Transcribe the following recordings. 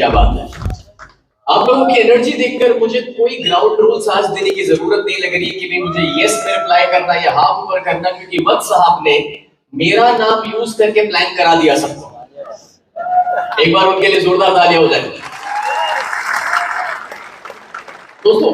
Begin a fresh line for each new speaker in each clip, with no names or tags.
क्या बात है। आप लोगों की एनर्जी देखकर मुझे कोई ग्राउंड रूल्स आज देने की जरूरत नहीं लग रही है कि भाई मुझे यस में रिप्लाई करना या हाथ ऊपर करना, क्योंकि वत्स साहब ने मेरा नाम यूज करके प्लान करा दिया सबको। एक बार उनके लिए जोरदार तालियां हो जाए। दोस्तों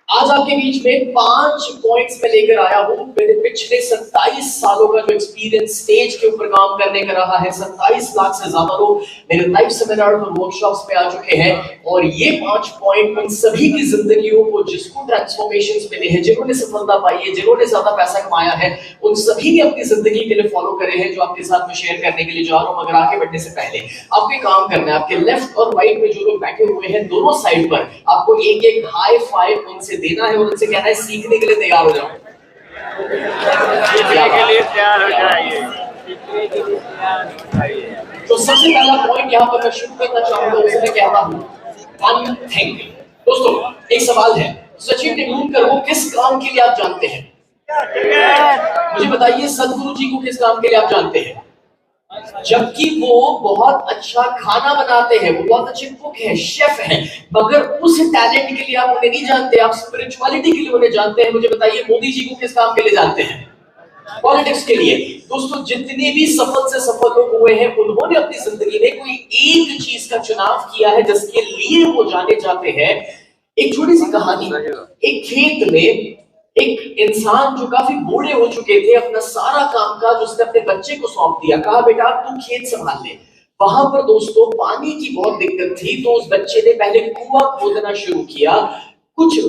आज आपके बीच में 5 पॉइंट्स में लेकर आया हूं। मेरे पिछले 27 सालों का जो एक्सपीरियंस स्टेज के ऊपर काम करने का रहा है, 27 लाख से ज्यादा लोग मेरे लाइव सेमिनार और वर्कशॉप्स में आ चुके हैं, और ये 5 पॉइंट उन सभी की जिंदगियों को जिसको ट्रांसफॉर्मेशंस मिले हैं, जिन्होंने सफलता पाई है, जिन्होंने ज्यादा पैसा कमाया है, उन सभी ने अपनी जिंदगी के लिए फॉलो करे हैं, जो आपके साथ में शेयर करने के लिए जा रहा हूं। मगर आगे बढ़ने से पहले आपको एक काम करना है। आपके लेफ्ट और राइट में जो लोग बैठे हुए हैं दोनों साइड पर, आपको एक एक हाई फाइव उनसे देना है और उनसे कहना है सीखने के लिए तैयार हो जाओ। सीखने के लिए तैयार हो जाइए। तो सबसे पहला पॉइंट यहाँ पर मैं शुरू करना चाहूंगा, उसे मैं कहता हूँ वन थिंग। दोस्तों एक सवाल है, सचिन तेंदुलकर को किस काम के लिए आप जानते हैं? मुझे बताइए, सदगुरु जी को किस काम के लिए आप जानते हैं? जबकि वो बहुत अच्छा खाना बनाते हैं, वो बहुत अच्छे कुक हैं, शेफ हैं, मगर उस टैलेंट के लिए आप उन्हें नहीं जानते, आप स्पिरिचुअलिटी के लिए उन्हें जानते हैं। मुझे बताइए, मोदी जी को किस काम के लिए जानते हैं? पॉलिटिक्स के लिए। दोस्तों जितने भी सफल से सफल लोग हुए हैं, उन्होंने अपनी जिंदगी में कोई एक चीज का चुनाव किया है जिसके लिए वो जाने जाते हैं। एक छोटी सी कहानी, एक खेत में एक इंसान जो काफी बूढ़े हो चुके थे, अपना सारा कामकाज उसने अपने बच्चे को सौंप दिया, कहा बेटा तू खेत संभाल ले। वहां पर दोस्तों पानी की बहुत दिक्कत थी, तो उस बच्चे ने पहले कुआं खोदना शुरू किया। कुछ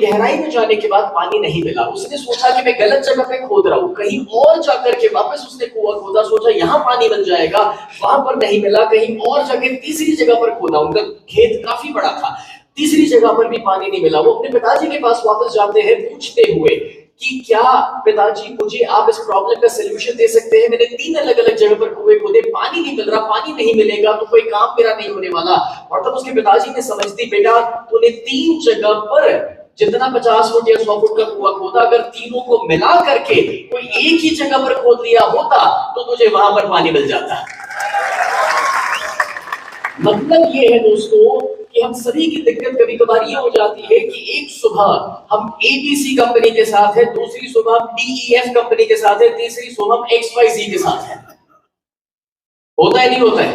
गहराई में जाने के बाद पानी नहीं मिला। उसने सोचा कि मैं गलत जगह पे खोद रहा हूँ, कहीं और जाकर के वापस उसने कुआं खोदा, सोचा यहाँ पानी बन जाएगा, वहां पर नहीं मिला, कहीं और जाके तीसरी जगह पर खोदा। उनका खेत काफी बड़ा था, तीसरी जगह पर भी पानी नहीं मिला। वो अपने पिताजी के पास वापस जाते हैं पूछते हुए कि क्या पिताजी मुझे आप इस प्रॉब्लम का सलूशन दे सकते हैं? मैंने 3 अलग-अलग जगह पर कुएं खोदे, पानी नहीं मिल रहा, पानी नहीं मिलेगा तो कोई काम मेरा नहीं होने वाला। और तब उसके पिताजी ने समझ दी, बेटा तूने 3 जगह पर जितना 50 फुट या 100 फुट का कुआं खोदा, अगर तीनों को मिला करके कोई एक ही जगह पर खोद लिया होता तो तुझे वहां पर पानी मिल जाता। मतलब ये है दोस्तों कि हम सभी की दिक्कत कभी कभार ये हो जाती है कि एक सुबह हम ABC कंपनी के साथ है, दूसरी सुबह हम DEF कंपनी के साथ है, तीसरी सुबह हम XYZ के साथ है। होता है नहीं होता है?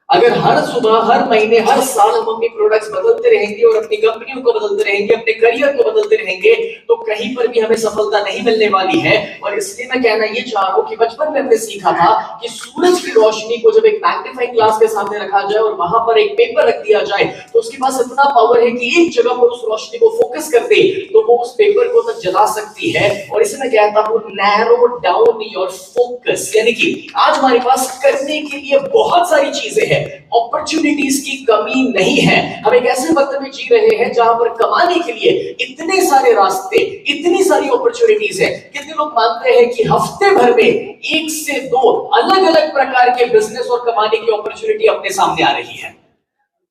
अगर हर सुबह, हर महीने, हर साल हम अपनी प्रोडक्ट्स बदलते रहेंगे और अपनी कंपनियों को बदलते रहेंगे, अपने करियर को बदलते रहेंगे, तो कहीं पर भी हमें सफलता नहीं मिलने वाली है। और इसलिए मैं कहना ये चाह रहा हूं कि बचपन में हमने सीखा था कि सूरज की रोशनी को जब एक मैग्नीफाइंग ग्लास के सामने रखा जाए और वहां पर एक पेपर रख दिया जाए, तो उसके पास इतना पावर है कि एक जगह पर उस रोशनी को फोकस कर दे तो वो उस पेपर को तक जला सकती है। और इसे मैं कहता हूं नैरो डाउन योर फोकस। यानी कि आज हमारे पास करने के लिए बहुत सारी चीजें हैं, अपॉर्चुनिटीज की कमी नहीं है। हम एक ऐसे वक्त में जी रहे हैं जहां पर कमाने के लिए इतने सारे रास्ते, इतनी सारी अपॉर्चुनिटीज है। कितने लोग मानते हैं कि हफ्ते भर में 1 से 2 अलग-अलग प्रकार के बिजनेस और कमाने की अपॉर्चुनिटी अपने सामने आ रही है,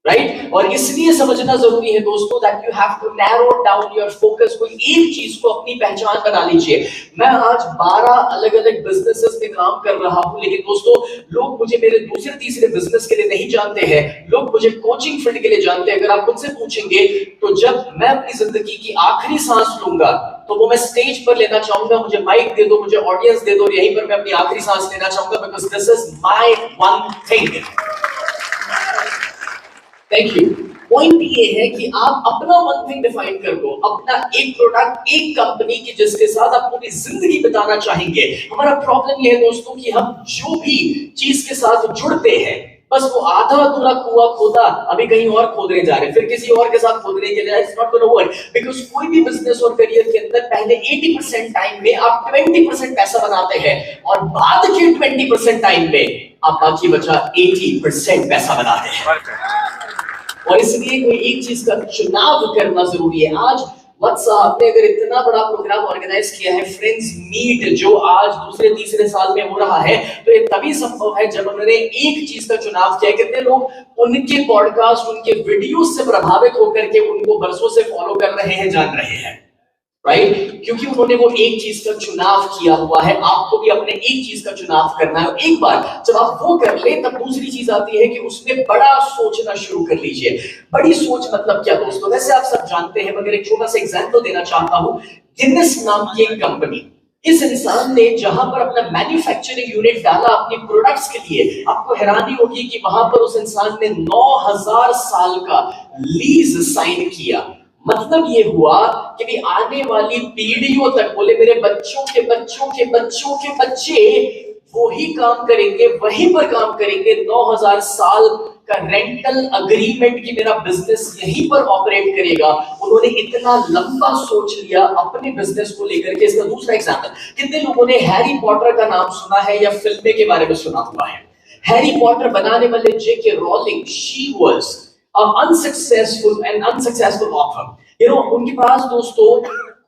राइट? और इसलिए समझना जरूरी है दोस्तों that you have to narrow down your focus. कोई एक चीज को अपनी पहचान बना लीजिए। मैं आज 12 अलग-अलग बिजनेसेस में काम कर रहा हूं, लेकिन दोस्तों लोग मुझे मेरे दूसरे तीसरे बिजनेस के लिए नहीं जानते हैं, लोग मुझे कोचिंग फील्ड के लिए जानते हैं। अगर आप मुझसे पूछेंगे तो जब मैं अपनी जिंदगी की आखिरी सांस लूंगा तो वो मैं स्टेज पर लेना चाहूंगा, मुझे माइक दे दो, मुझे ऑडियंस दे दो, और यहीं पर मैं अपनी आखिरी सांस लेना चाहूंगा, because this is my one thing. Thank you. Point ये है कि आप अपना वन थिंग डिफाइन कर दो, अपना एक प्रोडक्ट, एक कंपनी की जिसके साथ आप पूरी जिंदगी बिताना चाहेंगे। हमारा प्रॉब्लम ये है दोस्तों कि हम जो भी चीज के साथ जुड़ते हैं, बस वो आधा अधूरा कुआं खोदा, अभी कहीं और खोदने जा रहे हैं, फिर किसी और के साथ खोदने के लिए। It's not gonna work, because कोई भी बिजनेस और करियर के अंदर पहले 80% टाइम में आप 20% पैसा बनाते हैं और बाद के 20% टाइम में आप बाकी बचा 80% पैसा बनाते हैं। और इसलिए कोई एक चीज का चुनाव करना जरूरी है। आज वत्स साहब ने अगर इतना बड़ा प्रोग्राम ऑर्गेनाइज किया है, फ्रेंड्स मीट, जो आज दूसरे तीसरे साल में हो रहा है, तो ये तभी संभव है जब उन्होंने एक चीज का चुनाव किया। कितने लोग उनके पॉडकास्ट, उनके वीडियो से प्रभावित होकर के उनको बरसों से फॉलो कर रहे हैं, जान रहे हैं? राइट क्योंकि उन्होंने वो एक चीज का चुनाव किया हुआ है। आपको भी अपने एक चीज का चुनाव करना है। एक बार जब आप वो कर ले तब दूसरी चीज आती है कि उसमें बड़ा सोचना शुरू कर लीजिए। बड़ी सोच मतलब क्या दोस्तों, वैसे आप सब जानते हैं मगर एक छोटा सा एग्जांपल देना चाहता हूं। गिनेस नाम की एक कंपनी, इस इंसान ने जहां पर अपना मैन्युफैक्चरिंग यूनिट डाला अपने प्रोडक्ट्स के लिए, आपको हैरानी होगी कि वहां पर उस इंसान ने 9000 साल का लीज साइन किया। मतलब ये हुआ कि भी आने वाली पीढ़ियों तक, बोले मेरे बच्चों के बच्चों के बच्चों के बच्चे वही काम करेंगे, वहीं पर काम करेंगे। 9000 साल का रेंटल अग्रीमेंट की मेरा बिजनेस यहीं पर ऑपरेट करेगा। उन्होंने इतना लंबा सोच लिया अपने बिजनेस को लेकर के। इसका दूसरा एग्जांपल, कितने लोगों ने हैरी पॉटर का नाम सुना है या फिल्में के बारे में सुना हुआ है? हैरी पॉटर बनाने वाले J K Rowling, she was unsuccessful author. उनके पास दोस्तों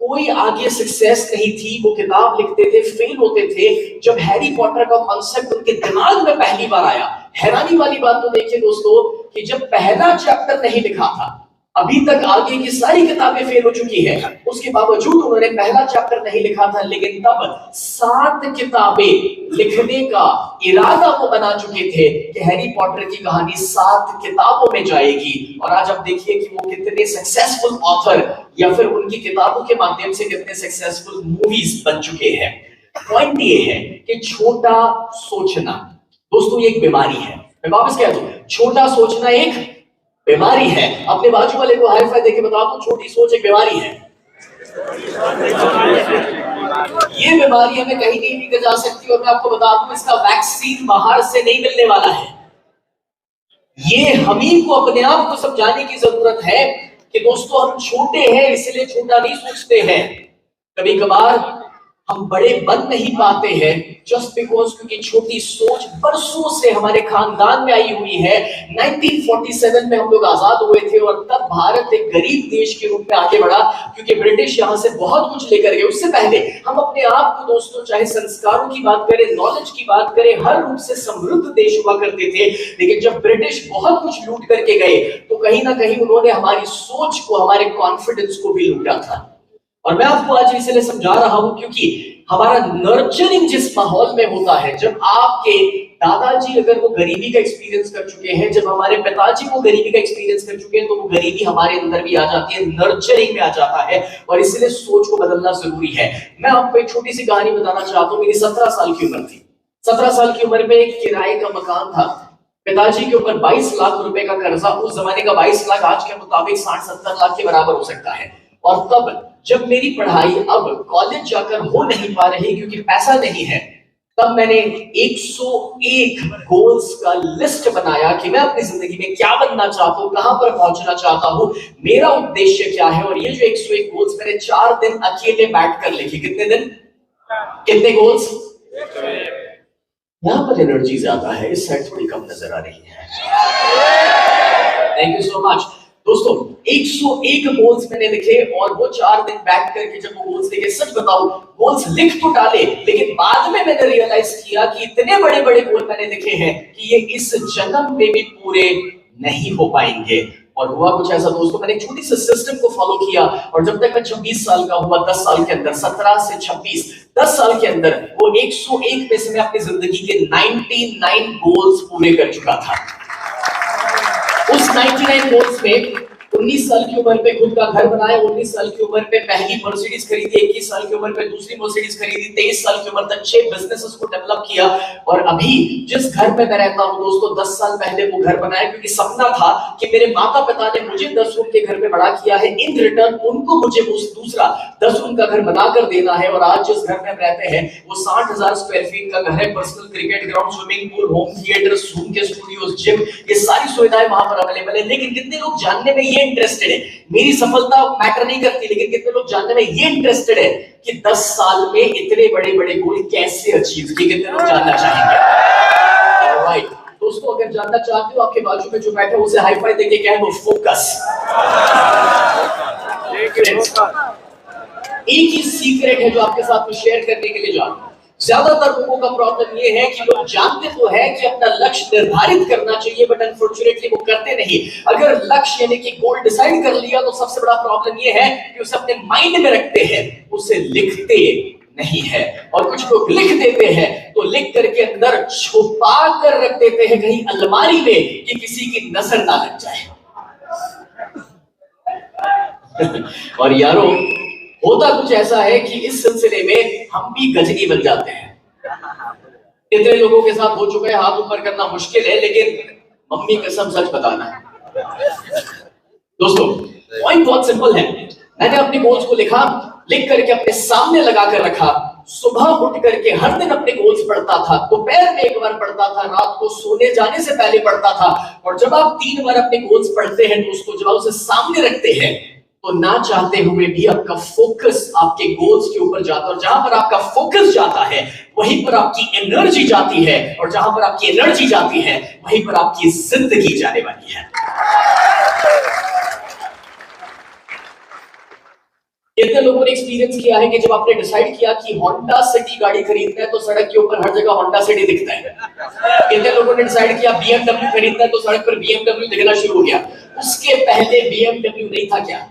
कोई आगे सक्सेस नहीं थी। वो किताब लिखते थे, फेल होते थे। जब हैरी पॉटर का कॉन्सेप्ट उनके दिमाग में पहली बार आया, हैरानी वाली बात तो देखिए दोस्तों कि जब पहला चैप्टर नहीं लिखा था, अभी तक आगे की सारी किताबें फेल हो चुकी है, उसके बावजूद उन्होंने पहला चैप्टर नहीं लिखा था। लेकिन तब 7 किताबें लिखने का इरादा वो बना चुके थे कि हैरी पॉटर की कहानी 7 किताबों में जाएगी। और आज आप देखिए कि वो कितने सक्सेसफुल ऑथर या फिर उनकी किताबों के माध्यम से कितने सक्सेसफुल मूवीज बन चुके हैं। पॉइंट ये है कि छोटा सोचना दोस्तों ये एक बीमारी है। मैं वापस कह दूं, छोटा सोचना एक बीमारी है। अपने बाजू वाले को हाई फाई देके बता दो, छोटी सोच एक बीमारी है। ये बीमारी हमें कहीं नहीं लेकर जा सकती। और मैं आपको बता दूं इसका वैक्सीन बाहर से नहीं मिलने वाला है। ये हम ही को अपने आप को समझाने की जरूरत है कि दोस्तों हम छोटे हैं इसलिए छोटा नहीं सोचते हैं। कभी कभार हम बड़े बन नहीं पाते हैं जस्ट बिकॉज क्योंकि छोटी सोच बरसों से हमारे खानदान में आई हुई है। 1947 में हम लोग आजाद हुए थे और तब भारत एक गरीब देश के रूप में आगे बढ़ा क्योंकि ब्रिटिश यहां से बहुत कुछ लेकर गए। उससे पहले हम अपने आप को दोस्तों चाहे संस्कारों की बात करें, नॉलेज की बात करें, हर रूप से समृद्ध देश हुआ करते थे। लेकिन जब ब्रिटिश बहुत कुछ लूट करके गए तो कहीं ना कहीं उन्होंने हमारी सोच को, हमारे कॉन्फिडेंस को भी लूटा था। और मैं आपको आज इसलिए समझा रहा हूं क्योंकि हमारा नर्चरिंग जिस माहौल में होता है, जब आपके दादाजी अगर वो गरीबी का एक्सपीरियंस कर चुके हैं, जब हमारे पिताजी वो गरीबी का एक्सपीरियंस कर चुके हैं, तो वो गरीबी हमारे अंदर भी आ जाती है, नर्चरिंग में आ जाता है। और इसलिए सोच को बदलना जरूरी है। मैं आपको एक छोटी सी कहानी बताना चाहता हूँ। मेरी 17 साल की उम्र थी। 17 साल की उम्र में एक किराए का मकान था। पिताजी के ऊपर 22 लाख रुपए का कर्जा। उस जमाने का 22 लाख आज के मुताबिक 60-70 लाख के बराबर हो सकता है। और तब जब मेरी पढ़ाई अब कॉलेज जाकर हो नहीं पा रही क्योंकि पैसा नहीं है, तब मैंने 101 गोल्स का लिस्ट बनाया कि मैं अपनी जिंदगी में क्या बनना चाहता हूं, कहां पर पहुंचना चाहता हूं, मेरा उद्देश्य क्या है। और ये जो 101 गोल्स मैंने 4 दिन अकेले बैठकर लिखे। कितने दिन, कितने गोल्स? यहां पर एनर्जी ज्यादा है, इस साइड थोड़ी कम नजर आ रही है। थैंक यू सो मच दोस्तों। 101 गोल्स मैंने लिखे और वो 4 दिन बैठ करके जब वो गोल्स लिखे, सच बताऊं गोल्स लिख तो डाले, लेकिन बाद में मैंने रियलाइज किया कि इतने बड़े बड़े गोल मैंने लिखे हैं कि ये इस जन्म में भी पूरे नहीं हो पाएंगे। और हुआ कुछ ऐसा दोस्तों, मैंने एक छोटी सी सिस्टम को फॉलो किया और जब तक मैं 26 साल का हुआ, 10 साल के अंदर, 17 से 26, 10 साल के अंदर वो 101 में से मैं अपनी जिंदगी के 99 गोल्स पूरे कर चुका था। उस 99 गोल्स में 19 साल की उम्र पे खुद का घर बनाया, 19 साल की उम्र पे पहली मर्सिडीज खरीदी, 21 साल की उम्र पे दूसरी मर्सिडीज खरीदी, 23 साल की उम्र तक 6 बिजनेसेस को डेवलप किया। और अभी जिस घर में मैं रहता हूं दोस्तों, 10 साल पहले वो घर बनाया क्योंकि सपना था कि मेरे माता पिता ने मुझे 10 रूम के घर में बड़ा किया है, इन रिटर्न उनको मुझे दूसरा 10 रूम का घर बनाकर देना है। और आज जिस घर में हम रहते हैं वो 60,000 स्क्वायर फीट का घर है। Personal cricket ground, swimming pool, home theatre, zoom के स्टूडियोज, जिम, ये सारी सुविधाएं वहां पर अवेलेबल है। लेकिन कितने लोग जानने में ये इंटरेस्टेड है, मेरी सफलता मैटर नहीं करती, लेकिन कितने लोग जानने में ये इंटरेस्टेड है कि 10 साल में इतने बड़े बड़े गोल कैसे अचीव किए? कितने लोग जानना चाहेंगे? ऑलराइट दोस्तों, अगर जानना चाहते हो, आपके बाजू में जो बैठा है उसे हाई फाई देके कह दो फोकस। एक ही सीक्रेट है जो आपके साथ में शेयर करने के लिए जा रहा हूं। ज्यादातर लोगों का प्रॉब्लम ये है कि लोग जानते तो है कि अपना लक्ष्य निर्धारित करना चाहिए, बट अनफॉर्चुनेटली वो करते नहीं। अगर लक्ष्य यानी कि गोल डिसाइड कर लिया तो सबसे बड़ा प्रॉब्लम ये है कि उसे अपने माइंड में रखते हैं, उसे लिखते नहीं है। और कुछ लोग लिख देते हैं तो लिख करके अंदर छुपा कर रख देते हैं कहीं अलमारी में कि किसी की नजर ना लग जाए। और यारो होता कुछ ऐसा है कि इस सिलसिले में हम भी गजनी बन जाते हैं। इतने लोगों के साथ हो चुका है, हाथ ऊपर करना मुश्किल है, लेकिन मम्मी कसम सच बताना है। दोस्तों पॉइंट बहुत सिंपल है। मैंने अपने गोल्स को लिखा, लिख करके अपने सामने लगा कर रखा। सुबह उठ करके हर दिन अपने गोल्स पढ़ता था, दोपहर में एक बार पढ़ता था, रात को सोने जाने से पहले पढ़ता था। और जब आप 3 बार अपने गोल्स पढ़ते हैं दोस्तों, जब आप उसे सामने रखते हैं तो ना चाहते हुए भी आपका फोकस आपके गोल्स के ऊपर जाता है। और जहां पर आपका फोकस जाता है वहीं पर आपकी एनर्जी जाती है, और जहां पर आपकी एनर्जी जाती है वहीं पर आपकी जिंदगी जाने वाली है। कितने लोगों ने एक्सपीरियंस किया है कि जब आपने डिसाइड किया कि होंडा सिटी गाड़ी खरीदना है तो सड़क के ऊपर हर जगह होंडा सिटी दिखता है। कितने लोगों ने डिसाइड किया बीएमडब्ल्यू खरीदना है तो सड़क पर बीएमडब्ल्यू दिखना शुरू हो गया। उसके पहले बीएमडब्ल्यू नहीं था क्या?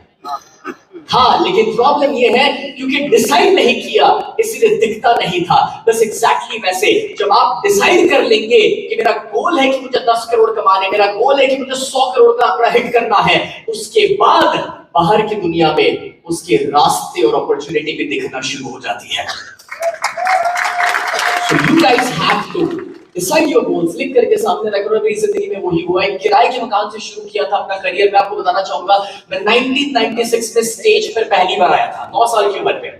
हाँ, लेकिन प्रॉब्लम ये है क्योंकि डिसाइड नहीं किया इसलिए दिखता नहीं था। बस एग्जैक्टली वैसे जब आप डिसाइड कर लेंगे कि मेरा गोल है कि मुझे 10 करोड़ कमाने, मेरा गोल है कि मुझे 100 करोड़ का आंकड़ा हिट करना है, उसके बाद बाहर की दुनिया में उसके रास्ते और अपॉर्चुनिटी भी दिखना शुरू हो जाती है। So you guys have to decide your goals, लिख करके सामने रखो। मेरी जिंदगी में वही हुआ है। किराए के मकान से शुरू किया था अपना करियर। मैं आपको बताना चाहूंगा, मैं 1996 में स्टेज पर पहली बार आया था, 9 साल की उम्र में।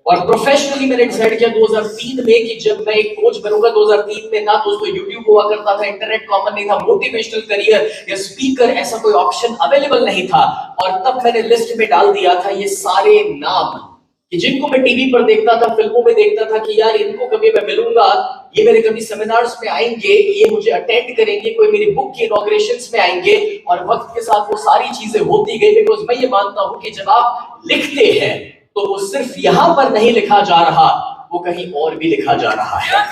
और प्रोफेशनली मैंने डिसाइड किया 2003 में कि जब मैं एक कोच बनूंगा। 2003 में ना दोस्तों यूट्यूब हुआ करता था, इंटरनेट कॉमन नहीं था, मोटिवेशनल करियर या स्पीकर ऐसा कोई ऑप्शन अवेलेबल नहीं था। और तब मैंने लिस्ट में डाल दिया था ये सारे नाम कि जिनको मैं टीवी पर देखता था, फिल्मों में देखता था कि यार इनको कभी मैं मिलूंगा, ये मेरे कभी सेमिनार्स में आएंगे, ये मुझे अटेंड करेंगे, कोई मेरी बुक की इनॉग्रेशंस में आएंगे। और वक्त के साथ वो सारी चीजें होती गई। बिकॉज मैं ये मानता हूं कि जब आप लिखते हैं तो वो सिर्फ यहां पर नहीं लिखा जा रहा, वो कहीं और भी लिखा जा रहा है।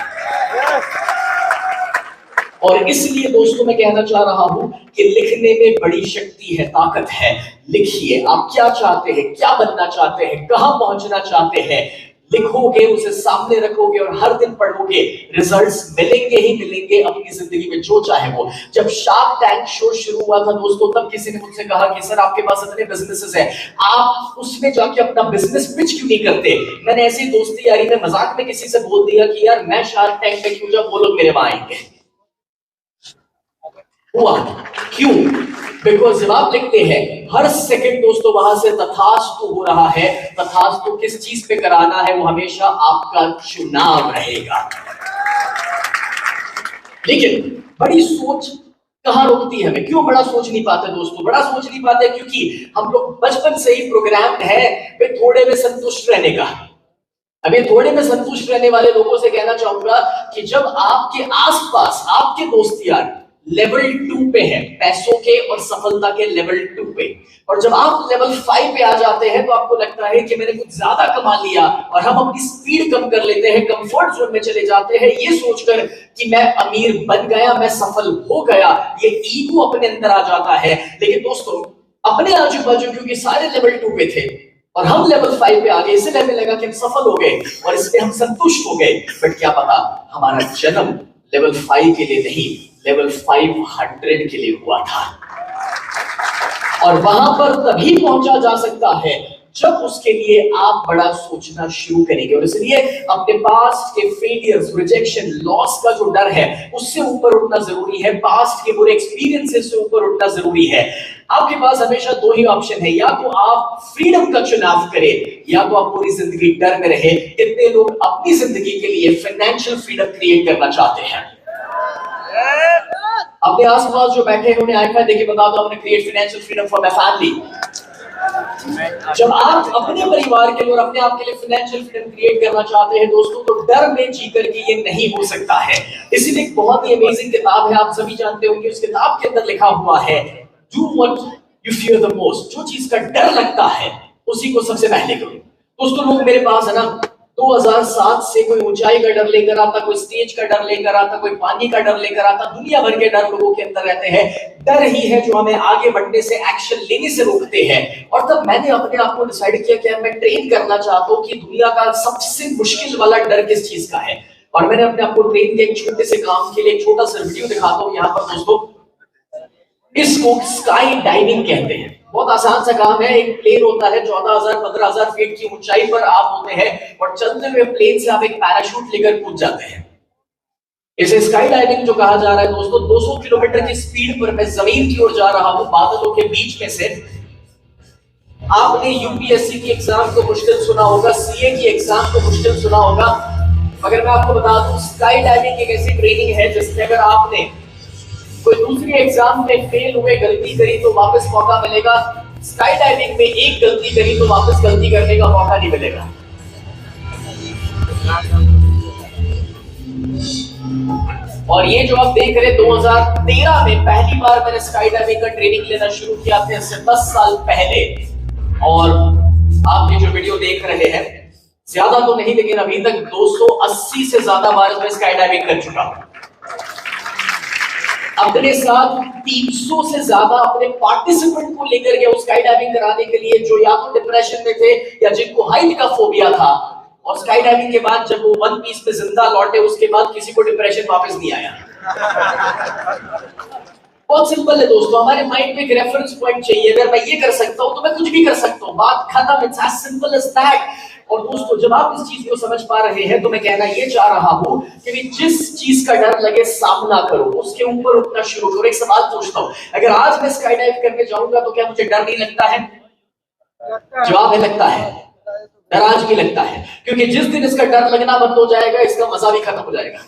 और इसलिए दोस्तों मैं कहना चाह रहा हूं कि लिखने में बड़ी शक्ति है, ताकत है। लिखिए आप क्या चाहते हैं, क्या बनना चाहते हैं, कहां पहुंचना चाहते हैं। लिखोगे, उसे सामने रखोगे और हर दिन पढ़ोगे, रिजल्ट्स मिलेंगे ही मिलेंगे अपनी जिंदगी में, जो चाहे वो। जब शार्क टैंक शो शुरू हुआ था दोस्तों, तब किसी ने मुझसे कहा कि सर आपके पास इतने बिजनेसेस हैं, आप उसमें जाके अपना बिजनेस पिच क्यों नहीं करते? मैंने ऐसी दोस्ती यारी में मजाक में किसी से बोल दिया कि यार मैं शार्क टैंक में क्यों जाऊं, वो लोग मेरे वहां आएंगे। हुआ क्यों? बिकॉज जब आप लिखते हैं हर सेकंड दोस्तों वहां से तथास्तु हो रहा है। तथास्तु किस चीज पे कराना है, वो हमेशा आपका चुनाव रहेगा। लेकिन बड़ी सोच कहां रोकती है हमें? क्यों बड़ा सोच नहीं पाते दोस्तों? बड़ा सोच नहीं पाते क्योंकि हम लोग बचपन से ही प्रोग्राम्ड है थोड़े में संतुष्ट रहने का। अभी थोड़े में संतुष्ट रहने वाले लोगों से कहना चाहूंगा कि जब आपके आसपास आपके दोस्त यार लेवल 2 पे है, पैसों के और सफलता के लेवल 2 पे, और जब आप लेवल 5 पे आ जाते हैं तो आपको लगता है कि मैंने कुछ ज्यादा कमा लिया, और हम अपनी स्पीड कम कर लेते हैं, कंफर्ट जोन में चले जाते हैं, ये सोचकर कि मैं अमीर बन गया, मैं सफल हो गया। ये ईगो अपने अंदर आ जाता है। लेकिन दोस्तों अपने आजू बाजू क्योंकि सारे लेवल 2 पे थे और हम लेवल 5 पे आ गए, इसलिए हमें लगा कि हम सफल हो गए और इसमें हम संतुष्ट हो गए। बट क्या पता हमारा जन्म लेवल 5 के लिए नहीं, लेवल 500 के लिए हुआ था। और वहां पर तभी पहुंचा जा सकता है जब उसके लिए आप बड़ा सोचना शुरू करेंगे। और इसलिए अपने पास्ट के फेलियर्स, रिजेक्शन, लॉस का जो डर है उससे ऊपर उठना जरूरी है। पास्ट के बुरे एक्सपीरियंसेस से ऊपर उठना जरूरी है। आपके पास हमेशा 2 ही ऑप्शन है, या तो आप फ्रीडम का चुनाव करें या तो आप पूरी जिंदगी डर में रहे। कितने लोग अपनी जिंदगी के लिए फाइनेंशियल फ्रीडम क्रिएट करना चाहते हैं? अपने आसपास जो बैठे हैं उन्हें आईफा देके बता दो, अपने create financial freedom for my family. जब आप अपने परिवार के लिए और अपने आप के लिए फाइनेंशियल फ्रीडम क्रिएट करना चाहते हैं दोस्तों, तो डर में जीकर के ये नहीं हो सकता है। इसीलिए एक बहुत ही अमेजिंग किताब है, आप सभी जानते होंगे। उस किताब के अंदर लिखा हुआ है, do what you fear the most. जो चीज का डर लगता है उसी को सबसे पहले करो। दोस्तों लोग मेरे पास है ना 2007 से कोई ऊंचाई का डर लेकर आता, कोई स्टेज का डर लेकर आता, कोई पानी का डर लेकर आता, दुनिया भर के डर लोगों के अंदर रहते हैं। डर ही है जो हमें आगे बढ़ने से, एक्शन लेने से रोकते हैं। और तब मैंने अपने आप को डिसाइड किया कि मैं ट्रेन करना चाहता हूँ कि दुनिया का सबसे मुश्किल वाला डर किस चीज का है। और मैंने अपने आप को ट्रेन के एक छोटे से काम के लिए एक छोटा सा वीडियो दिखाता हूँ यहाँ पर दोस्तों। इसको स्काई डाइविंग कहते हैं। बहुत आसान सा काम है। एक प्लेन होता है 14,000 15,000 फीट की ऊंचाई पर आप होते हैं और चलते हुए प्लेन से आप एक पैराशूट लेकर कूद जाते हैं। इसे स्काई डाइविंग जो कहा जा रहा है दोस्तों। 200 किलोमीटर की स्पीड पर मैं जमीन की ओर जा रहा हूं बादलों के बीच में से। आपने यूपीएससी की एग्जाम को मुश्किल सुना होगा, सीए की एग्जाम को मुश्किल सुना होगा, मगर मैं आपको बता दूं स्काई डाइविंग एक ऐसी ट्रेनिंग है जिसमें अगर आपने कोई दूसरी एग्जाम में फेल हुए, गलती करी तो वापस मौका मिलेगा। स्काई डाइविंग में एक गलती करी तो वापस गलती करने का मौका नहीं मिलेगा। और ये जो आप देख रहे हैं 2013 में पहली बार मैंने स्काई डाइविंग का ट्रेनिंग लेना शुरू किया था, इससे 10 साल पहले। और आप ये जो वीडियो देख रहे हैं ज्यादा तो नहीं, लेकिन अभी तक 280 से ज्यादा बार मैं स्काई डाइविंग कर चुका हूं। अपने साथ 300 से ज्यादा अपने पार्टिसिपेंट को लेकर गया स्काई डाइविंग कराने के लिए, जो या तो डिप्रेशन में थे या जिनको हाइट का फोबिया था। और स्काई डाइविंग के बाद जब वो वन पीस पे जिंदा लौटे, उसके बाद किसी को डिप्रेशन वापस नहीं आया। बहुत सिंपल है दोस्तों, हमारे माइंड में एक रेफरेंस पॉइंट चाहिए। अगर मैं ये कर सकता हूं तो मैं कुछ भी कर सकता हूं, बात खत्म। It's as simple as that. और दोस्तों जब आप इस चीज को समझ पा रहे हैं तो मैं कहना ये चाह रहा हूं कि जिस चीज का डर लगे सामना करो, उसके ऊपर उठना शुरू करो। एक सवाल पूछता हूं, अगर आज मैं स्काई डाइव करने जाऊंगा तो क्या मुझे डर नहीं लगता है? जवाब है लगता है। डर आज भी लगता है, क्योंकि जिस दिन इसका डर लगना बंद हो जाएगा इसका मजा भी खत्म हो जाएगा।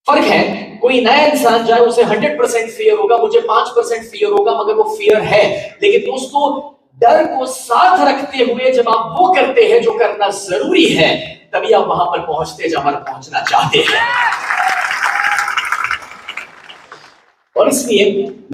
फर्क है, कोई नया इंसान जाए उसे 100% फियर होगा, मुझे 5% फियर होगा, मगर वो फियर है। लेकिन दोस्तों डर को साथ रखते हुए जब आप वो करते हैं जो करना जरूरी है, तभी आप वहां पर पहुंचते जहां पर पहुंचना चाहते हैं। और इसलिए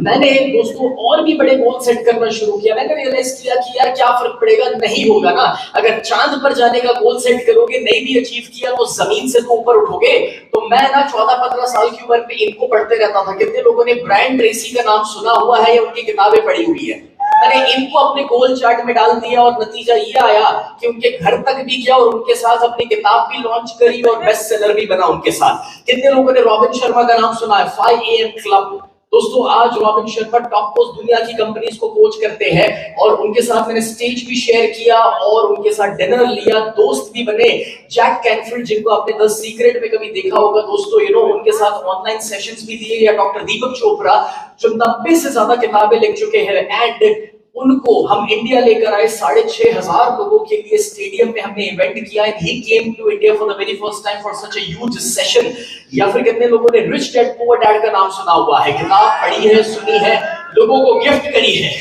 मैंने दोस्तों और भी बड़े गोल सेट करना शुरू किया। मैंने रियलाइज किया कि यार क्या फर्क पड़ेगा, नहीं होगा ना। अगर चांद पर जाने का गोल सेट करोगे, नहीं भी अचीव किया तो जमीन से तो ऊपर उठोगे। तो मैं ना 14-15 साल की उम्र में इनको पढ़ते रहता था। कितने लोगों ने ब्रायन ट्रेसी का नाम सुना हुआ है या उनकी किताबें पढ़ी हुई है? मैंने इनको अपने गोल चार्ट में डाल दिया और नतीजा ये आया कि उनके घर तक भी गया और उनके साथ अपनी किताब भी लॉन्च करी और बेस्ट सेलर भी बना उनके साथ। कितने लोगों ने रॉबिन शर्मा का नाम सुना है? 5 AM क्लब। दोस्तों आज रॉबिन शर्मा टॉप मोस्ट दुनिया की कंपनीज को कोच करते हैं और उनके साथ मैंने स्टेज भी शेयर किया और उनके साथ डिनर लिया, दोस्त भी बने। जैक कैनफिल्ड जिनको आपने द सीक्रेट में कभी देखा होगा दोस्तों, उनके साथ ऑनलाइन सेशंस भी दिए, या डॉक्टर दीपक चोपड़ा जो 90 से ज्यादा किताबें लिख चुके हैं। एंड उनको हम इंडिया लेकर आए, 6,500 लोगों के लिए स्टेडियम में हमने इवेंट किया। And he came to India for the very first time for such a huge session. या फिर कितने लोगों ने रिच डैड पुअर डैड का नाम सुना हुआ है? किताब पढ़ी है, सुनी है, लोगों को गिफ्ट करी है।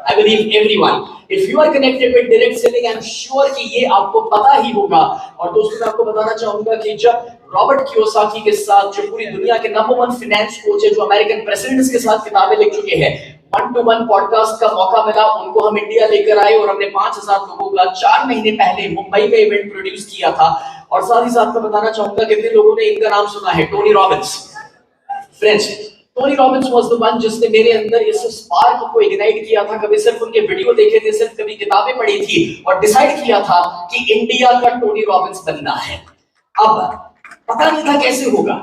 I believe everyone. If you are connected with direct selling, I'm sure कि ये आपको पता ही होगा। और दोस्तों मैं आपको बताना चाहूंगा कि जब रॉबर्ट कियोसाकी के साथ, जो पूरी दुनिया के नंबर 1 फाइनेंस कोच है, जो अमेरिकन प्रेसिडेंट्स के साथ किताबें लिख चुके हैं, 1-to-1 पॉडकास्ट का मौका मिला, उनको हम इंडिया लेकर आए और हमने 5,000 लोगों का 4 महीने पहले मुंबई में इवेंट प्रोड्यूस किया था। और साथ ही साथ मैं बताना चाहूंगा कितने लोगों ने इनका नाम सुना है? Tony Robbins. Friends, Tony Robbins was the one जिसने मेरे अंदर इस स्पार्क को इग्नाइट किया था। कभी सिर्फ उनके वीडियो देखे थे, सिर्फ कभी किताबें पढ़ी थी और डिसाइड किया था कि इंडिया का टोनी रॉबिन्स बनना है। अब पता नहीं था कैसे होगा,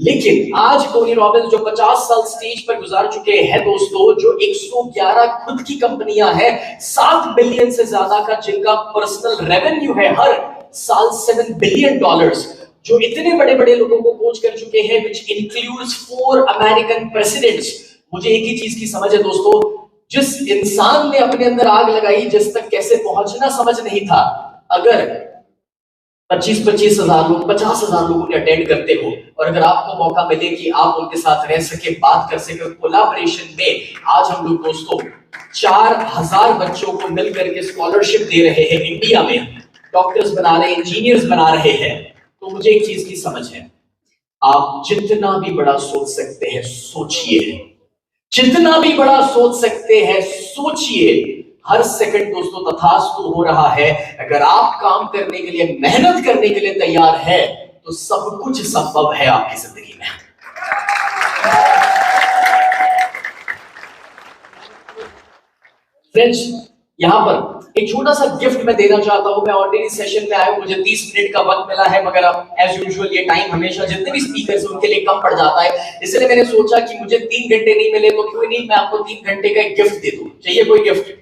लेकिन आज टोनी रॉबिन्स जो 50 साल स्टेज पर गुजार चुके हैं दोस्तों, जो 111 खुद की कंपनियां हैं, 7 बिलियन से ज्यादा का जिनका पर्सनल रेवेन्यू है हर साल $7 बिलियन, जो इतने बड़े बड़े लोगों को कोच कर चुके हैं, which includes 4 अमेरिकन प्रेसिडेंट्स। मुझे एक ही चीज की समझ है दोस्तों, जिस इंसान ने अपने अंदर आग लगाई, जिस तक कैसे पहुंचना समझ नहीं था, अगर 25-25 हजार लोग, 50,000 लोगों ने अटेंड करते हो और अगर आपको मौका मिले कि आप उनके साथ रह सके, बात कर सके, कोलैबोरेशन में आज हम लोग दोस्तों 4,000 बच्चों को मिलकर के स्कॉलरशिप दे रहे हैं, इंडिया में डॉक्टर्स बना रहे हैं, इंजीनियर्स बना रहे हैं। तो मुझे एक चीज की समझ है, आप जितना भी बड़ा सोच सकते हैं सोचिए, जितना भी बड़ा सोच सकते हैं सोचिए। हर सेकंड दोस्तों तथास्तु हो रहा है। अगर आप काम करने के लिए, मेहनत करने के लिए तैयार है तो सब कुछ संभव है आपकी जिंदगी में। फ्रेंड्स, यहां पर एक छोटा सा गिफ्ट मैं देना चाहता हूं। मैं ऑलरेडी सेशन में आया हूं, मुझे 30 मिनट का वक्त मिला है, मगर अब एज यूजुअल ये टाइम हमेशा जितने भी स्पीकर्स हैं उनके लिए कम पड़ जाता है। इसलिए मैंने सोचा कि मुझे 3 घंटे नहीं मिले तो क्यों नहीं मैं आपको 3 घंटे का एक गिफ्ट दे दूं। चाहिए कोई गिफ्ट?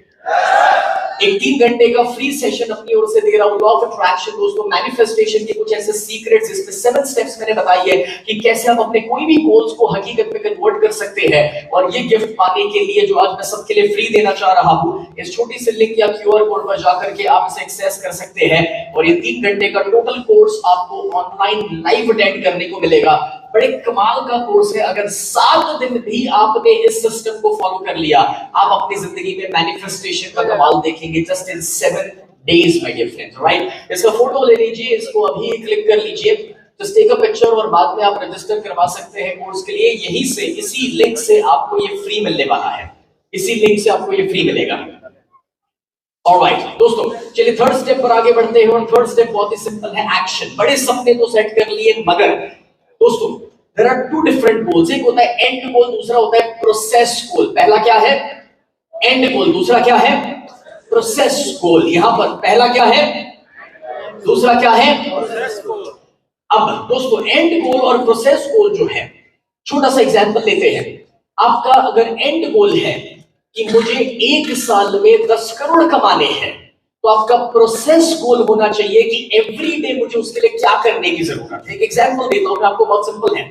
एक 3 घंटे का फ्री सेशन अपनी ओर से दे रहा हूं। लॉ ऑफ अट्रैक्शन दोस्तों, मैनिफेस्टेशन के कुछ ऐसे सीक्रेट्स, इसमें 7 स्टेप्स मैंने बताई है कि कैसे आप अपने कोई भी गोल्स को हकीकत में कन्वर्ट कर सकते हैं। और ये गिफ्ट पाने के लिए जो आज मैं सबके लिए फ्री देना चाह रहा हूं, इस छोटी सी लिंक या क्यूआर कोड पर जाकर के आप इसे एक्सेस कर सकते हैं। और ये 3 घंटे का टोटल कोर्स आपको ऑनलाइन लाइव अटेंड करने को मिलेगा। बड़े कमाल का कोर्स है। अगर 7 दिन भी आपने इस सिस्टम को फॉलो कर लिया, आप अपनी जिंदगी में मैनिफेस्टेशन का कमाल देखेंगे just in 7 days my dear friends, right. इसका फोटो ले लीजिए, इसको अभी क्लिक कर लीजिए, जस्ट टेक अ पिक्चर और बाद में आप रजिस्टर करवा सकते हैं कोर्स के लिए। यहीं से, इसी लिंक से आपको ये फ्री मिलने वाला है, इसी लिंक से आपको ये फ्री मिलेगा। ऑलराइट दोस्तों, चलिए थर्ड स्टेप पर आगे बढ़ते हैं। और थर्ड स्टेप बहुत ही सिंपल है, एक्शन। बड़े सपने तो सेट कर लिए, मगर दोस्तों देयर आर 2 डिफरेंट गोल्स। एक होता है एंड गोल, दूसरा होता है प्रोसेस गोल। पहला क्या है? एंड गोल। दूसरा क्या है? प्रोसेस गोल। यहां पर पहला क्या है, दूसरा क्या है? प्रोसेस गोल। अब दोस्तों एंड गोल और प्रोसेस गोल जो है, छोटा सा एग्जांपल लेते हैं। आपका अगर एंड गोल है कि मुझे 1 साल में 10 करोड़ कमाने हैं, तो आपका प्रोसेस गोल होना चाहिए कि एवरी डे मुझे उसके लिए क्या करने की जरूरत है। एक एग्जांपल देता हूं मैं आपको, बहुत सिंपल है।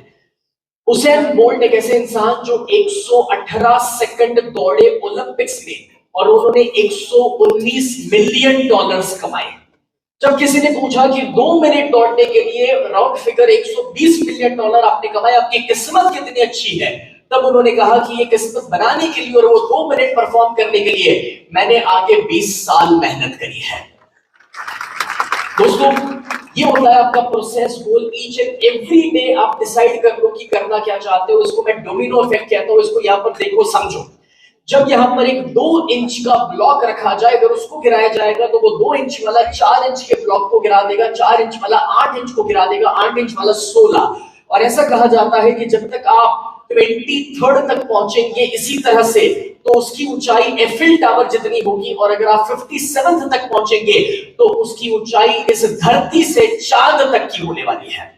उसेन बोल्ट एक ऐसे इंसान जो 118 सेकंड दौड़े ओलंपिक्स में और उन्होंने 119 मिलियन डॉलर्स कमाए। जब किसी ने पूछा कि 2 मिनट दौड़ने के लिए राउंड फिगर 120 मिलियन डॉलर आपने कमाए, आपकी किस्मत कितनी अच्छी है, तब उन्होंने कहा कि ये किस्मत बनाने के लिए और वो 2 मिनट परफॉर्म करने के लिए मैंने आगे 20 साल मेहनत करी है। दोस्तों ये होता है आपका process goal. Each and every day आप डिसाइड कर लो कि करना क्या चाहते हो। इसको मैं डोमिनो इफेक्ट कहता हूं। इसको यहां पर देखो, समझो। जब यहां पर एक 2 इंच का ब्लॉक रखा जाए, अगर उसको गिराया जाएगा तो वो 2 इंच वाला 4 इंच के ब्लॉक को गिरा देगा, 4 इंच वाला 8 इंच को गिरा देगा, 8 इंच वाला 16। और ऐसा कहा जाता है कि जब तक आप 23rd तक पहुंचेंगे इसी तरह से, तो उसकी ऊंचाई एफिल टावर जितनी होगी। और अगर आप 57th तक पहुंचेंगे तो उसकी ऊंचाई इस धरती से चांद तक की होने वाली है।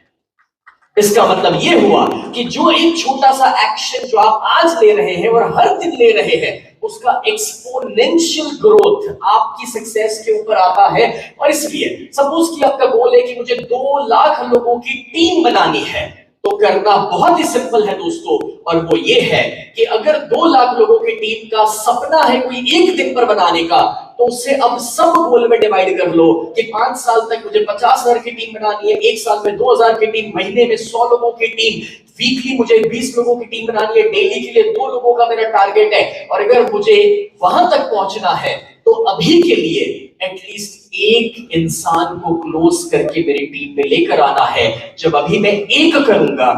इसका मतलब यह हुआ कि जो एक छोटा सा एक्शन जो आप आज ले रहे हैं और हर दिन ले रहे हैं, उसका एक्सपोनेंशियल ग्रोथ आपकी सक्सेस के ऊपर आता है। और इसलिए सपोज कि आपका गोल है कि मुझे 2 लाख लोगों की टीम बनानी है, तो करना बहुत ही सिंपल है दोस्तों। और वो ये है कि अगर 2 लाख लोगों की टीम का सपना है कोई एक दिन पर बनाने का, तो उससे अब सब गोल में डिवाइड कर लो कि 5 साल तक मुझे 50,000 की टीम बनानी है, 1 साल में 2,000 की टीम, महीने में 100 लोगों की टीम, वीकली मुझे 20 लोगों की टीम बनानी है, डेली के लिए 2 लोगों का मेरा टारगेट है। और अगर मुझे वहां तक पहुंचना है तो अभी के लिए एटलीस्ट एक इंसान को क्लोज करके मेरी टीम में लेकर आना है। जब अभी मैं 1 करूंगा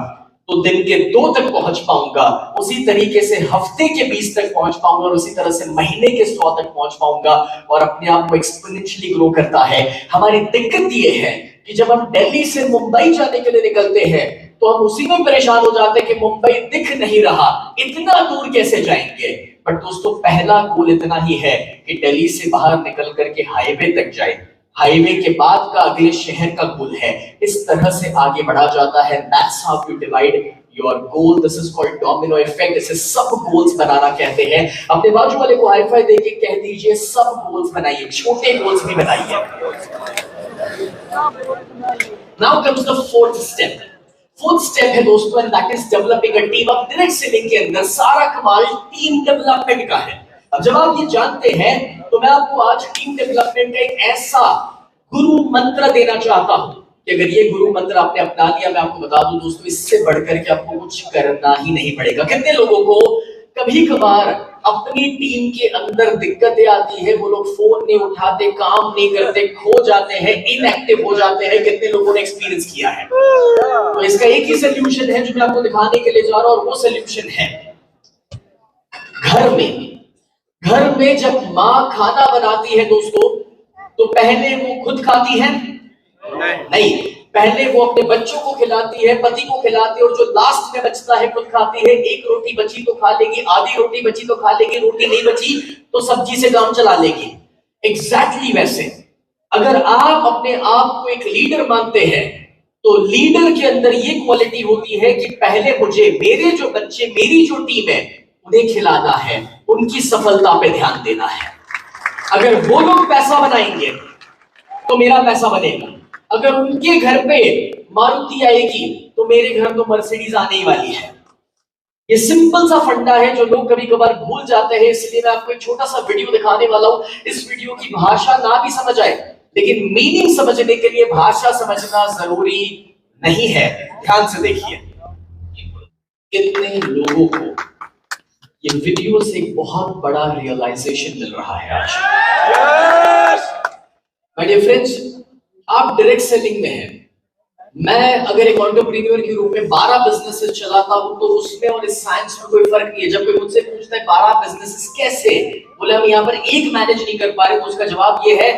तो दिन के 2 तक पहुंच पाऊंगा, उसी तरीके से हफ्ते के 20 तक पहुंच पाऊंगा, और उसी तरह से महीने के 100 तक पहुंच पाऊंगा। और अपने आप को एक्सपोनेंशियली ग्रो करता है। हमारी दिक्कत यह है कि जब हम दिल्ली से मुंबई जाने के लिए निकलते हैं तो हम उसी में परेशान हो जाते हैं कि मुंबई दिख नहीं रहा, इतना दूर कैसे जाएंगे। बट दोस्तों पहला गोल इतना ही है कि दिल्ली से बाहर निकल करके हाईवे तक जाए, हाईवे के बाद का अगले शहर का गोल है। इस तरह से आगे बढ़ा जाता है। That's how you divide your goal. This is called domino effect. इसे सब गोल्स बनाना कहते हैं। अपने बाजू वाले को हाई फाइव देके कह दीजिए सब गोल्स बनाइए, छोटे गोल्स भी बनाइए। Now comes the fourth step. Fourth step है दोस्तों, and that is developing a team. अब डायरेक्ट सेलिंग के अंदर सारा कमाल टीम डेवलपमेंट का है। अब जब आप ये जानते हैं तो मैं आपको आज टीम डेवलपमेंट का एक ऐसा गुरु मंत्र देना चाहता हूं कि अगर ये गुरु मंत्र आपने अपना लिया, मैं आपको बता दूं दोस्तों, इससे बढ़कर के आपको कुछ करना ही नहीं पड़ेगा। कितने लोगों को कभी कभार अपनी टीम के अंदर दिक्कतें आती है, वो लोग फोन नहीं उठाते, काम नहीं करते, खो जाते हैं, इनएक्टिव हो जाते हैं। कितने लोगों ने एक्सपीरियंस किया है? तो इसका एक ही सोल्यूशन है जो मैं आपको दिखाने के लिए जा रहा हूं, और वो सोल्यूशन है घर में घर में जब माँ खाना बनाती है दोस्तों, तो पहले वो खुद खाती है? नहीं, पहले वो अपने बच्चों को खिलाती है, पति को खिलाती है, और जो लास्ट में बचता है खुद खाती है। एक रोटी बची तो खा लेगी, आधी रोटी बची तो खा लेगी, रोटी नहीं बची तो सब्जी से काम चला लेगी। एग्जैक्टली वैसे अगर आप अपने आप को एक लीडर मानते हैं, तो लीडर के अंदर ये क्वालिटी होती है कि पहले मुझे मेरे जो बच्चे, मेरी जो टीम है, उन्हें खिलाना है, उनकी सफलता पे ध्यान देना है। अगर वो लोग पैसा बनाएंगे तो मेरा पैसा बनेगा। अगर उनके घर पे मारुति आएगी तो मेरे घर तो मर्सिडीज आने ही वाली है। ये सिंपल सा फंडा है जो लोग कभी कभार भूल जाते हैं। इसलिए मैं आपको एक छोटा सा वीडियो दिखाने वाला हूं। इस वीडियो की भाषा ना भी समझ आए, लेकिन मीनिंग समझने के लिए भाषा समझना जरूरी नहीं है। ध्यान से देखिए। कितने लोगों को ये वीडियो से एक बहुत बड़ा रियलाइजेशन मिल रहा है आज। माय डियर फ्रेंड्स, आप डायरेक्ट सेलिंग में हैं। मैं अगर एक एंटरप्रेन्योर के रूप में 12 बिजनेसेस चलाता हूं, तो उसमें और इस साइंस में कोई फर्क नहीं है। जब कोई मुझसे पूछता है 12 बिजनेसेस कैसे, बोले हम यहाँ पर एक मैनेज नहीं कर पा रहे, तो उसका जवाब ये है,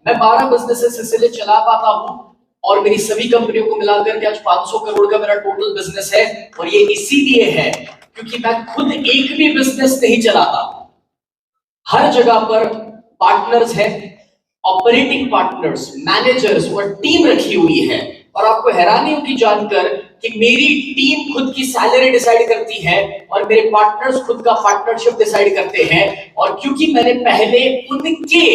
मैं 12 बिजनेसेस इसलिए चला पाता हूं और मेरी सभी कंपनियों को मिलाकर के आज 500 करोड़ का मेरा टोटल बिजनेस है, और ये इसीलिए है क्योंकि मैं खुद एक भी बिजनेस नहीं चलाता। हर जगह पर पार्टनर्स है, ऑपरेटिंग पार्टनर्स, मैनेजर्स और टीम रखी हुई है। और आपको हैरानी होगी जानकर कि मेरी टीम खुद की सैलरी डिसाइड करती है और मेरे पार्टनर्स खुद का पार्टनरशिप डिसाइड करते हैं। और क्योंकि मैंने पहले उनके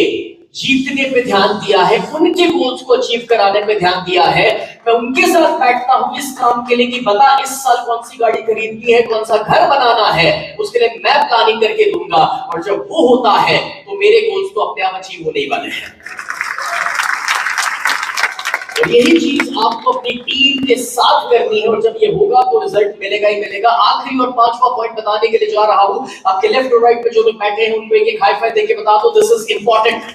जीतने पे ध्यान दिया है, उनके गोल्स को अचीव कराने पे ध्यान दिया है, मैं उनके साथ बैठता हूं इस काम के लिए कि बता इस साल कौन सी गाड़ी खरीदनी है, कौन सा घर बनाना है, उसके लिए मैं प्लानिंग करके दूंगा। और जब वो होता है तो मेरे गोल्स तो अपने आप अचीव होने ही वाले हैं। और यही चीज आपको अपनी टीम के साथ करनी है, और जब ये होगा तो रिजल्ट मिलेगा ही मिलेगा। आखिरी और 5वां पॉइंट बताने के लिए जा रहा हूं। आपके लेफ्ट और राइट पे जो लोग बैठे हैं उनको एक हाई फाइव देके बता दो, दिस इज इंपॉर्टेंट।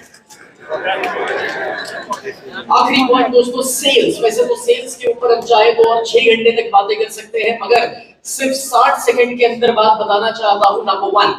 आखिरी पॉइंट दोस्तों, सेल्स। वैसे तो सेल्स के ऊपर हम चाहे तो और 6 घंटे तक बातें कर सकते हैं, मगर सिर्फ 60 सेकंड के अंदर बात बताना चाहता हूं। Number 1,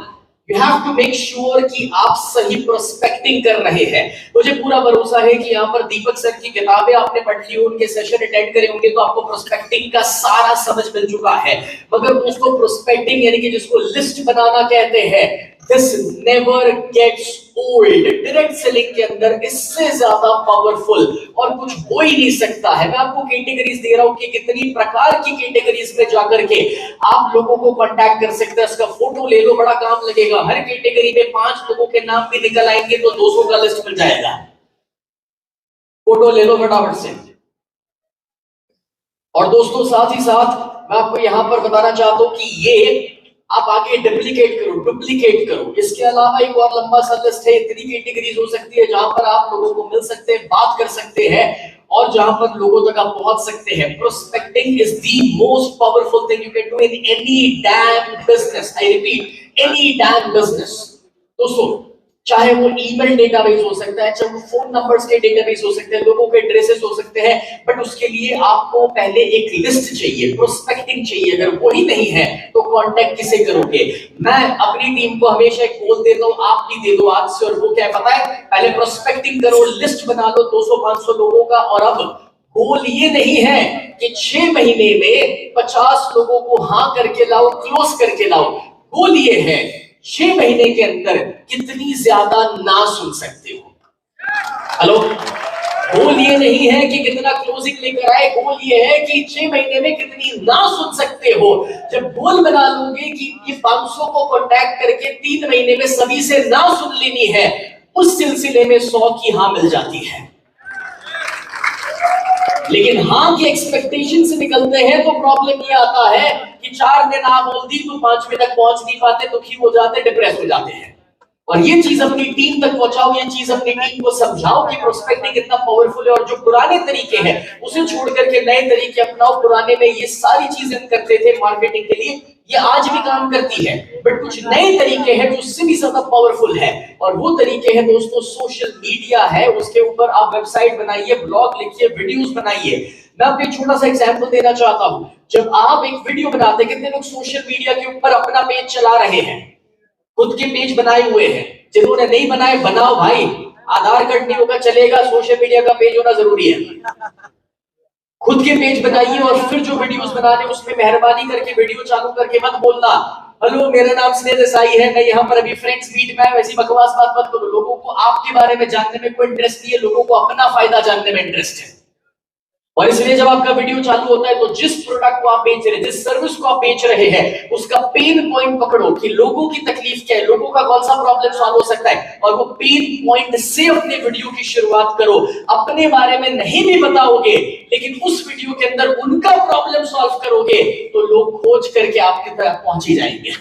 you have to make sure कि आप सही प्रोस्पेक्टिंग कर रहे हैं। मुझे पूरा भरोसा है कि यहाँ पर दीपक सर की किताबें आपने पढ़ ली, उनके सेशन अटेंड करे होंगे, तो आपको प्रोस्पेक्टिंग का सारा समझ मिल चुका है। मगर दोस्तों, प्रोस्पेक्टिंग यानी कि जिसको लिस्ट बनाना कहते हैं, this never gets old। Direct selling के अंदर इससे ज्यादा पावरफुल और कुछ हो ही नहीं सकता है। मैं आपको कैटेगरीज दे रहा हूं कि कितनी प्रकार की कैटेगरीज में जाकर के आप लोगों को कांटेक्ट कर सकते हैं। उसका फोटो ले लो, बड़ा काम लगेगा। हर कैटेगरी में 5 लोगों के नाम भी निकल आएंगे तो 200 का लिस्ट मिल जाएगा। फोटो ले लो फटाफट से। और दोस्तों, साथ ही साथ मैं आपको यहां पर बताना चाहता हूं कि ये आप आगे डुप्लीकेट करो। इसके अलावा एक और लंबा सा लिस्ट है। इतनी कैटेगरीज हो सकती है जहां पर आप लोगों को मिल सकते हैं, बात कर सकते हैं, और जहां पर लोगों तक आप पहुंच सकते हैं। Prospecting is the most powerful thing you can do in any damn business. I repeat, any damn business. दोस्तों, चाहे वो ईमेल डेटाबेस हो सकता है, चाहे वो फोन नंबर्स के डेटाबेस हो सकते हैं, लोगों के एड्रेसेस हो सकते हैं, बट उसके लिए आपको पहले एक लिस्ट चाहिए, प्रोस्पेक्टिंग चाहिए। अगर वही नहीं है तो कांटेक्ट किसे करोगे? मैं अपनी टीम को हमेशा एक गोल देता हूं, आप भी दे दो आज से। और वो क्या है पता है? पहले प्रोस्पेक्टिंग करो, लिस्ट बना लो 200-500 लोगों का। और अब गोल ये नहीं है कि 6 महीने में 50 लोगों को हां करके लाओ, क्लोज करके लाओ। गोल ये है 6 महीने के अंदर कितनी ज्यादा ना सुन सकते हो। हेलो, गोल ये नहीं है कि कितना क्लोजिंग लेकर आए, गोल ये है कि 6 महीने में कितनी ना सुन सकते हो। जब गोल बना लोगे कि ये 500 को कांटेक्ट करके 3 महीने में सभी से ना सुन लेनी है, उस सिलसिले में 100 की हां मिल जाती है। लेकिन हां की एक्सपेक्टेशन से निकलते हैं तो प्रॉब्लम ये आता है कि 4 ने ना बोल दी तो 5वें तक पहुंच नहीं पाते, दुखी हो जाते, डिप्रेस हो जाते हैं। और ये चीज अपनी टीम तक पहुंचाओ, ये चीज अपनी टीम को समझाओ कि प्रोस्पेक्टिंग कितना पावरफुल है। और जो पुराने तरीके हैं उसे छोड़ करके नए तरीके अपनाओ। पुराने में ये सारी चीजें करते थे मार्केटिंग के लिए, ये आज भी काम करती है, बट कुछ नए तरीके हैं जो उससे भी ज्यादा पावरफुल है। और वो तरीके हैं दोस्तों, सोशल मीडिया है। उसके ऊपर आप वेबसाइट बनाइए, ब्लॉग लिखिए, वीडियोस बनाइए। मैं आपको एक छोटा सा एग्जांपल देना चाहता हूं। जब आप एक वीडियो बनाते हैं, कितने लोग सोशल मीडिया के ऊपर अपना पेज चला रहे हैं? खुद के पेज बनाए हुए हैं, जिन्होंने नहीं बनाए बनाओ भाई, आधार कार्ड नहीं होगा चलेगा, सोशल मीडिया का पेज होना जरूरी है। खुद के पेज बनाइए और फिर जो वीडियोस बनाने उसमें मेहरबानी करके वीडियो चालू करके मत बोलना हेलो मेरा नाम स्नेह देसाई है, मैं यहाँ पर अभी फ्रेंड्स मीट में, वैसी बकवास बात मत करो। लोगों को आपके बारे में जानने में कोई इंटरेस्ट नहीं है, लोगों को अपना फायदा जानने में इंटरेस्ट है। और इसलिए जब आपका वीडियो चालू होता है तो जिस प्रोडक्ट को आप बेच रहे हैं, जिस सर्विस को आप बेच रहे हैं, उसका पेन पॉइंट पकड़ो कि लोगों की तकलीफ क्या है, लोगों का कौन सा प्रॉब्लम सॉल्व हो सकता है, और वो पेन पॉइंट से अपने वीडियो की शुरुआत करो। अपने बारे में नहीं भी बताओगे लेकिन उस वीडियो के अंदर उनका प्रॉब्लम सॉल्व करोगे तो लोग खोज करके आपकी तरफ पहुंच ही जाएंगे।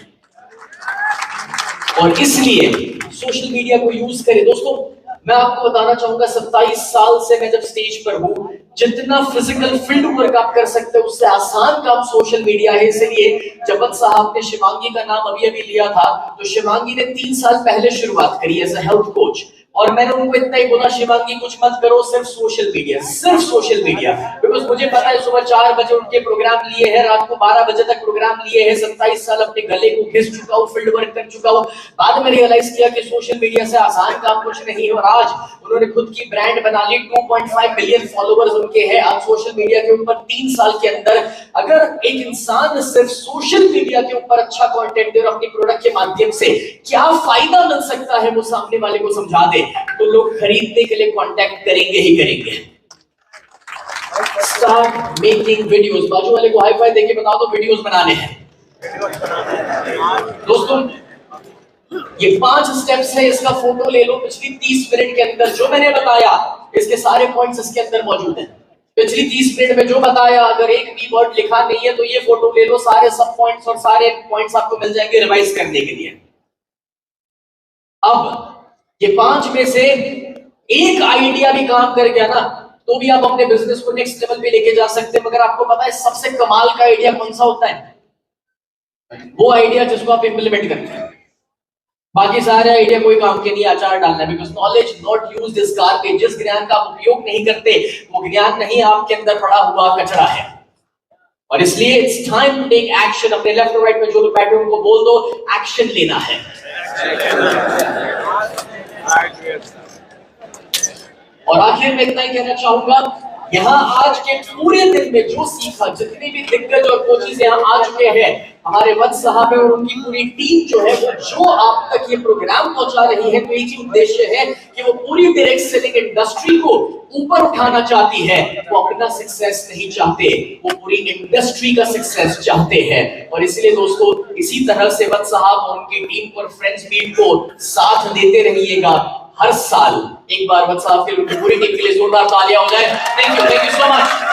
और इसलिए सोशल मीडिया को यूज करें। दोस्तों मैं आपको बताना चाहूंगा 27 साल से मैं जब स्टेज पर हूं, जितना फिजिकल फील्ड वर्क आप कर सकते हो उससे आसान काम सोशल मीडिया है। इसलिए जब वत्स साहब ने शिवांगी का नाम अभी अभी लिया था तो शिवांगी ने 3 साल पहले शुरुआत करी एज अ हेल्थ कोच, और मैंने उनको इतना ही बोला शिवांगी कुछ मत करो, सिर्फ सोशल मीडिया, सिर्फ सोशल मीडिया। बिकॉज मुझे पता है सुबह 4 बजे उनके प्रोग्राम लिए हैं, रात को 12 बजे तक प्रोग्राम लिए हैं, 27 साल अपने गले को घिस चुका हूँ, फील्ड वर्क कर चुका हूँ। बाद में रियलाइज किया कि सोशल मीडिया से आसान काम कुछ नहीं है, और आज उन्होंने खुद की ब्रांड बना ली, 2.5 मिलियन फॉलोवर्स उनके हैं आज सोशल मीडिया के ऊपर। 3 साल के अंदर अगर एक इंसान सिर्फ सोशल मीडिया के ऊपर अच्छा कंटेंट दे और अपने प्रोडक्ट के माध्यम से क्या फायदा मिल सकता है वो सामने वाले को समझा दे तो लोग खरीदने के लिए कांटेक्ट करेंगे ही करेंगे। Start making videos. बाजू वाले को हाई फाई देके बता दो वीडियोस बनाने हैं। दोस्तों ये 5 स्टेप्स है, इसका फोटो ले लो। पिछली 30 मिनट के अंदर जो मैंने बताया इसके सारे पॉइंट्स इसके अंदर मौजूद हैं। पिछली 30 मिनट में जो बताया, अगर एक भी वर्ड लिखा नहीं है तो ये फोटो ले लो, सारे सब पॉइंट्स और सारे पॉइंट्स आपको मिल जाएंगे रिवाइज करने के लिए। अब ये 5 में से एक आइडिया भी काम कर गया ना तो भी आप अपने बिजनेस को नेक्स्ट लेवल पे लेके जा सकते हैं। मगर आपको पता है सबसे कमाल का आइडिया कौन सा होता है? वो आइडिया जिसको आप इंप्लीमेंट करते हैं। बाकी सारे आइडिया कोई काम के नहीं, अचार डालना। Because knowledge not used is garbage. जिस ज्ञान का आप उपयोग नहीं करते वो ज्ञान नहीं, आपके अंदर पड़ा हुआ कचरा है। और इसलिए it's time to take action. अपने लेफ्ट और राइट में जो लोग बैठे उनको बोल दो एक्शन लेना है। और आखिर में इतना ही कहना चाहूंगा, यहाँ आज के पूरे दिन में जो सीखा, जितने भी दिग्गज और कोचेस यहाँ आ चुके हैं, हमारे वत्स साहब है और उनकी पूरी टीम जो है वो जो आप तक ये प्रोग्राम पहुंचा रही है, तो एक ही उद्देश्य है कि वो पूरी डायरेक्ट सेलिंग इंडस्ट्री को ऊपर उठाना चाहती है। वो अपना सक्सेस नहीं चाहते, वो पूरी इंडस्ट्री का सक्सेस चाहते हैं। और इसलिए दोस्तों इसी तरह से वत्स साहब और उनकी टीम को फ्रेंड्स मीट को साथ देते रहिएगा हर साल। एक बार वत्स साहब के पूरी टीम के लिए जोरदार तालियां हो जाए। Thank you so much.